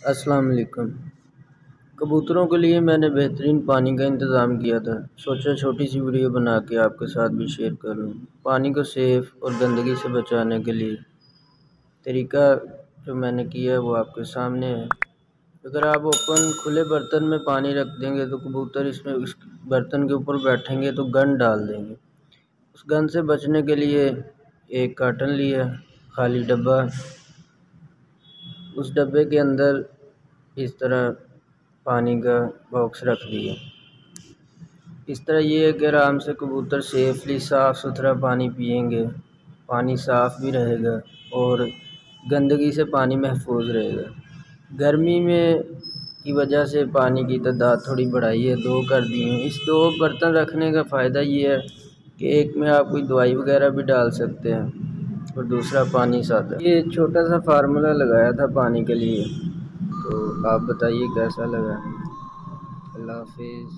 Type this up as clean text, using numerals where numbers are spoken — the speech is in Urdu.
السلام علیکم۔ کبوتروں کے لیے میں نے بہترین پانی کا انتظام کیا تھا، سوچا چھوٹی سی ویڈیو بنا کے آپ کے ساتھ بھی شیئر کر لوں۔ پانی کو سیف اور گندگی سے بچانے کے لیے طریقہ جو میں نے کیا ہے وہ آپ کے سامنے ہے۔ اگر آپ کھلے برتن میں پانی رکھ دیں گے تو کبوتر اس برتن کے اوپر بیٹھیں گے تو گند ڈال دیں گے۔ اس گند سے بچنے کے لیے ایک کارٹن لیا، خالی ڈبہ، اس ڈبے کے اندر اس طرح پانی کا باکس رکھ دیا۔ اس طرح یہ ہے کہ آرام سے کبوتر سیفلی صاف ستھرا پانی پئیں گے، پانی صاف بھی رہے گا اور گندگی سے پانی محفوظ رہے گا۔ گرمی میں کی وجہ سے پانی کی تعداد تھوڑی بڑھائی ہے، 2 کر دی ہیں۔ اس 2 برتن رکھنے کا فائدہ یہ ہے کہ ایک میں آپ کوئی دوائی وغیرہ بھی ڈال سکتے ہیں اور دوسرا پانی سادہ۔ یہ چھوٹا سا فارمولا لگایا تھا پانی کے لیے، تو آپ بتائیے کیسا لگا۔ اللہ حافظ۔